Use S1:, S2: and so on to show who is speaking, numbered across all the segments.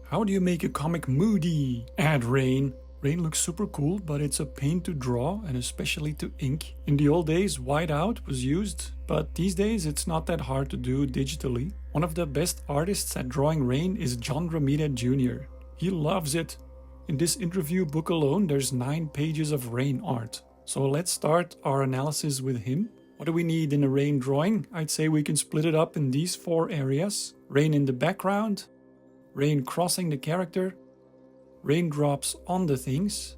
S1: How do you make a comic moody? Add rain. Rain looks super cool, but it's a pain to draw and especially to ink. In the old days, whiteout was used, but these days it's not that hard to do digitally. One of the best artists at drawing rain is Romita Junior. He loves it. In this interview book alone, there's 9 pages of rain art. So let's start our analysis with him. What do we need in a rain drawing? I'd say we can split it up in these 4 areas. Rain in the background, rain crossing the character, raindrops on the things,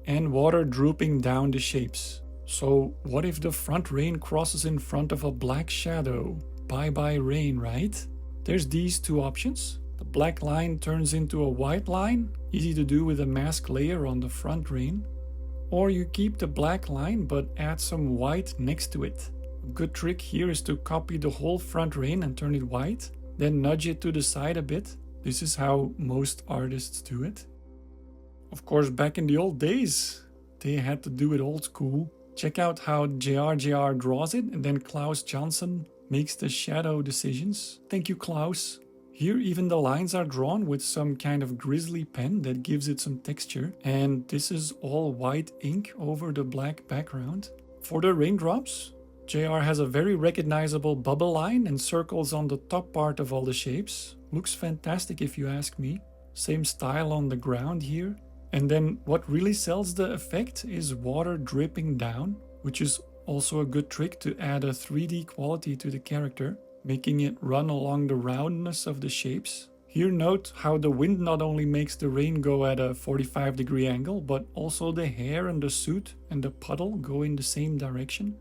S1: and water drooping down the shapes. So what if the front rain crosses in front of a black shadow? Bye bye rain, right? There's these 2 options. The black line turns into a white line, easy to do with a mask layer on the front rain. Or you keep the black line but add some white next to it. A good trick here is to copy the whole front rain and turn it white, then nudge it to the side a bit. This is how most artists do it. Of course, back in the old days, they had to do it old school. Check out how JR draws it, and then Klaus Johnson makes the shadow decisions. Thank you, Klaus. Here even the lines are drawn with some kind of grizzly pen that gives it some texture. And this is all white ink over the black background. For the raindrops, JR has a very recognizable bubble line and circles on the top part of all the shapes. Looks fantastic if you ask me. Same style on the ground here. And then what really sells the effect is water dripping down, which is also a good trick to add a 3D quality to the character, making it run along the roundness of the shapes. Here note how the wind not only makes the rain go at a 45-degree angle, but also the hair and the suit and the puddle go in the same direction.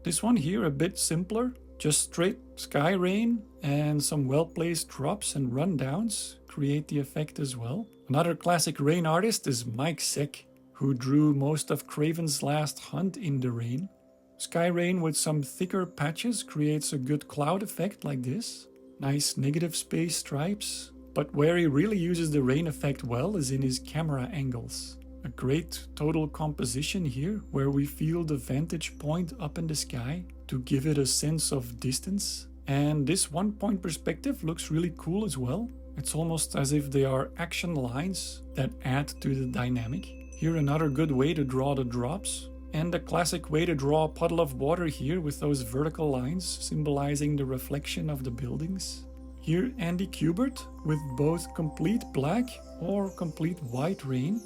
S1: This one here a bit simpler, just straight sky rain and some well-placed drops and rundowns create the effect as well. Another classic rain artist is Mike Zeck, who drew most of Kraven's Last Hunt in the rain. Sky rain with some thicker patches creates a good cloud effect like this. Nice negative space stripes. But where he really uses the rain effect well is in his camera angles. A great total composition here where we feel the vantage point up in the sky to give it a sense of distance. And this one-point perspective looks really cool as well. It's almost as if they are action lines that add to the dynamic. Here another good way to draw the drops. And a classic way to draw a puddle of water here with those vertical lines symbolizing the reflection of the buildings. Here Andy Kubert with both complete black or complete white rain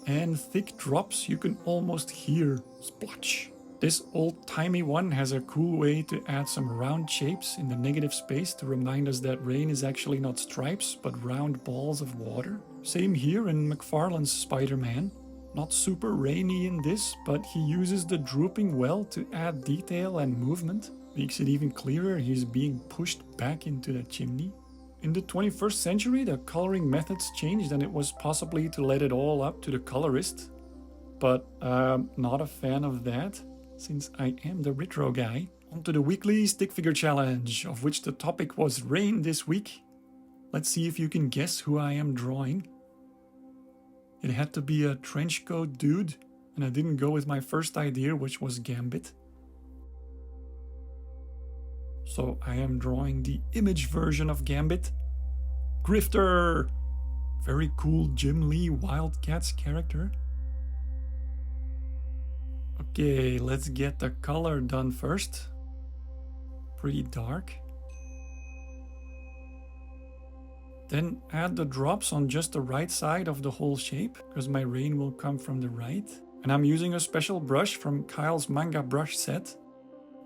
S1: and thick drops you can almost hear. Splotch! This old-timey one has a cool way to add some round shapes in the negative space to remind us that rain is actually not stripes but round balls of water. Same here in McFarlane's Spider-Man. Not super rainy in this, but he uses the drooping well to add detail and movement. Makes it even clearer he's being pushed back into the chimney. In the 21st century, the coloring methods changed and it was possibly to let it all up to the colorist. But not a fan of that, since I am the retro guy. On to the weekly stick figure challenge, of which the topic was rain this week. Let's see if you can guess who I am drawing. It had to be a trench coat dude, and I didn't go with my first idea, which was Gambit. So I am drawing the image version of Gambit. Grifter! Very cool Jim Lee Wildcats character. Okay, let's get the color done first. Pretty dark. Then add the drops on just the right side of the whole shape, because my rain will come from the right. And I'm using a special brush from Kyle's manga brush set.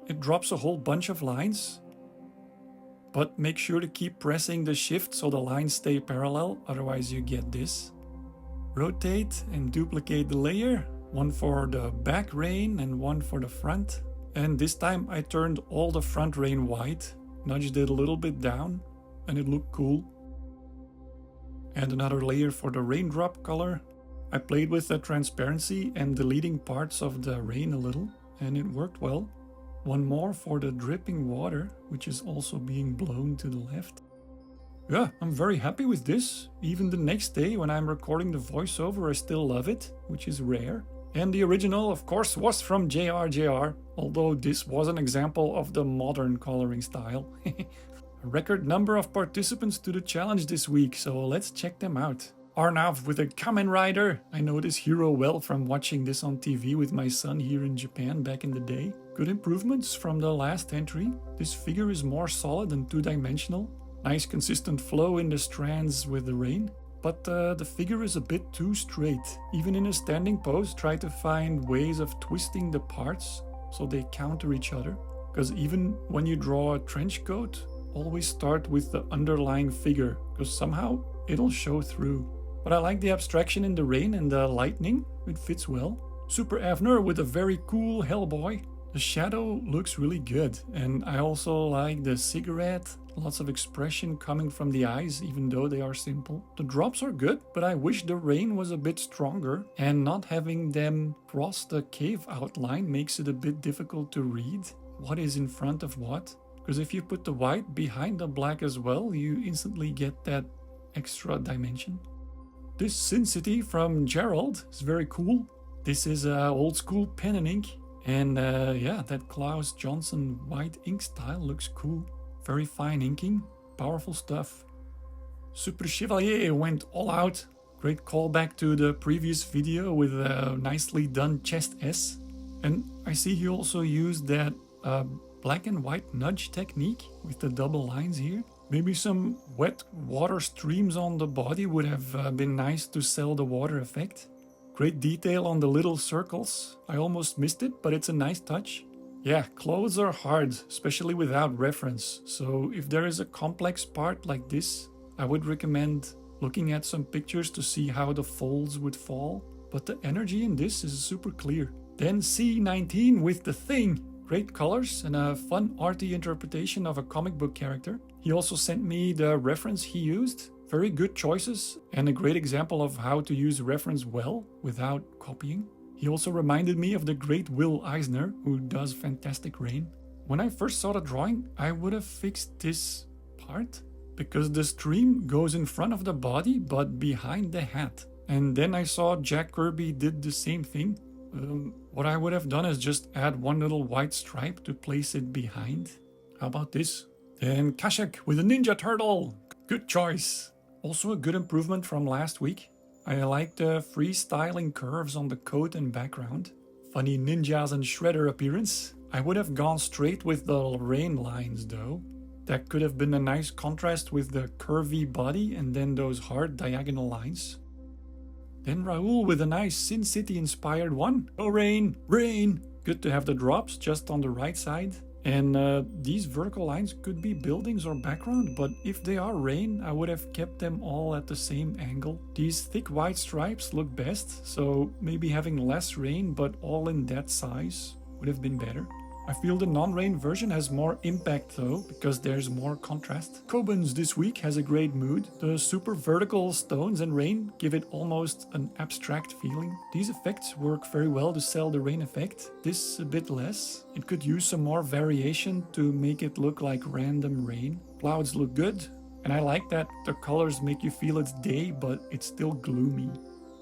S1: It drops a whole bunch of lines. But make sure to keep pressing the shift so the lines stay parallel, otherwise you get this. Rotate and duplicate the layer. One for the back rain and one for the front. And this time I turned all the front rain white, nudged it a little bit down, and it looked cool. And another layer for the raindrop color. I played with the transparency and deleting parts of the rain a little, and it worked well. One more for the dripping water, which is also being blown to the left. Yeah, I'm very happy with this. Even the next day when I'm recording the voiceover, I still love it, which is rare. And the original, of course, was from JR, although this was an example of the modern coloring style. A record number of participants to the challenge this week, so let's check them out. Arnav with a Kamen Rider. I know this hero well from watching this on TV with my son here in Japan back in the day. Good improvements from the last entry. This figure is more solid and two-dimensional. Nice consistent flow in the strands with the rain. But the figure is a bit too straight. Even in a standing pose, try to find ways of twisting the parts so they counter each other. Because even when you draw a trench coat, always start with the underlying figure, because somehow it'll show through. But I like the abstraction in the rain and the lightning, it fits well. Super Avner with a very cool Hellboy. The shadow looks really good, and I also like the cigarette, lots of expression coming from the eyes even though they are simple. The drops are good, but I wish the rain was a bit stronger, and not having them cross the cave outline makes it a bit difficult to read what is in front of what. Because if you put the white behind the black as well, you instantly get that extra dimension. This Sin City from Gerald is very cool. This is old school pen and ink. And yeah, that Klaus Johnson white ink style looks cool. Very fine inking, powerful stuff. Super Chevalier went all out. Great callback to the previous video with a nicely done chest S. And I see he also used that black and white nudge technique with the double lines here. Maybe some wet water streams on the body would have been nice to sell the water effect. Great detail on the little circles. I almost missed it, but it's a nice touch. Yeah, clothes are hard, especially without reference. So if there is a complex part like this, I would recommend looking at some pictures to see how the folds would fall. But the energy in this is super clear. Then C19 with the Thing. Great colors and a fun arty interpretation of a comic book character. He also sent me the reference he used. Very good choices and a great example of how to use reference well without copying. He also reminded me of the great Will Eisner, who does fantastic rain. When I first saw the drawing, I would have fixed this part because the stream goes in front of the body but behind the hat. And then I saw Jack Kirby did the same thing. What I would have done is just add one little white stripe to place it behind. How about this? Then Kashak with a Ninja Turtle. Good choice. Also a good improvement from last week. I like the freestyling curves on the coat and background. Funny ninjas and shredder appearance. I would have gone straight with the rain lines though. That could have been a nice contrast with the curvy body and then those hard diagonal lines. Then Raoul with a nice Sin City inspired one. Oh rain, rain! Good to have the drops just on the right side. And these vertical lines could be buildings or background, but if they are rain, I would have kept them all at the same angle. These thick white stripes look best, so maybe having less rain but all in that size would have been better. I feel the non-rain version has more impact though, because there's more contrast. Coben's this week has a great mood. The super vertical stones and rain give it almost an abstract feeling. These effects work very well to sell the rain effect. This a bit less. It could use some more variation to make it look like random rain. Clouds look good, and I like that the colors make you feel it's day, but it's still gloomy.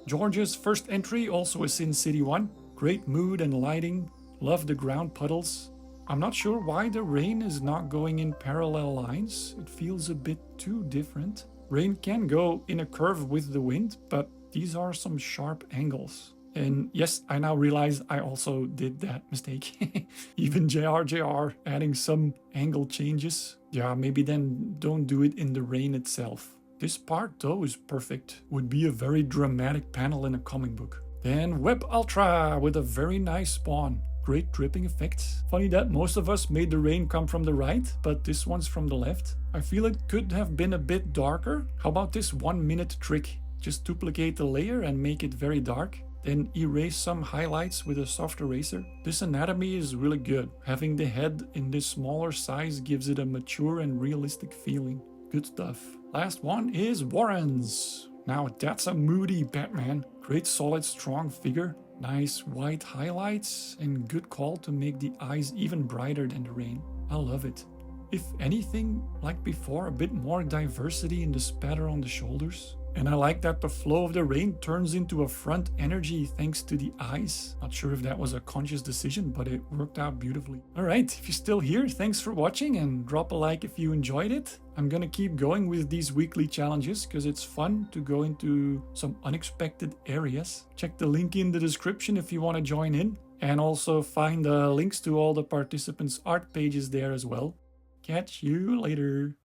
S1: George's first entry, also a Sin City one. Great mood and lighting. Love the ground puddles. I'm not sure why the rain is not going in parallel lines. It feels a bit too different. Rain can go in a curve with the wind, but these are some sharp angles. And yes, I now realize I also did that mistake. Even JR adding some angle changes. Yeah, maybe then don't do it in the rain itself. This part though is perfect. Would be a very dramatic panel in a comic book. Then Web Ultra with a very nice spawn. Great dripping effects. Funny that most of us made the rain come from the right, but this one's from the left. I feel it could have been a bit darker. How about this 1 minute trick? Just duplicate the layer and make it very dark. Then erase some highlights with a soft eraser. This anatomy is really good. Having the head in this smaller size gives it a mature and realistic feeling. Good stuff. Last one is Warren's. Now that's a moody Batman. Great solid strong figure. Nice white highlights and good call to make the eyes even brighter than the rain. I love it. If anything, like before, a bit more diversity in the spatter on the shoulders. And I like that the flow of the rain turns into a front energy thanks to the eyes. Not sure if that was a conscious decision, but it worked out beautifully. Alright, if you're still here, thanks for watching and drop a like if you enjoyed it. I'm gonna keep going with these weekly challenges because it's fun to go into some unexpected areas. Check the link in the description if you want to join in. And also find the links to all the participants' art pages there as well. Catch you later.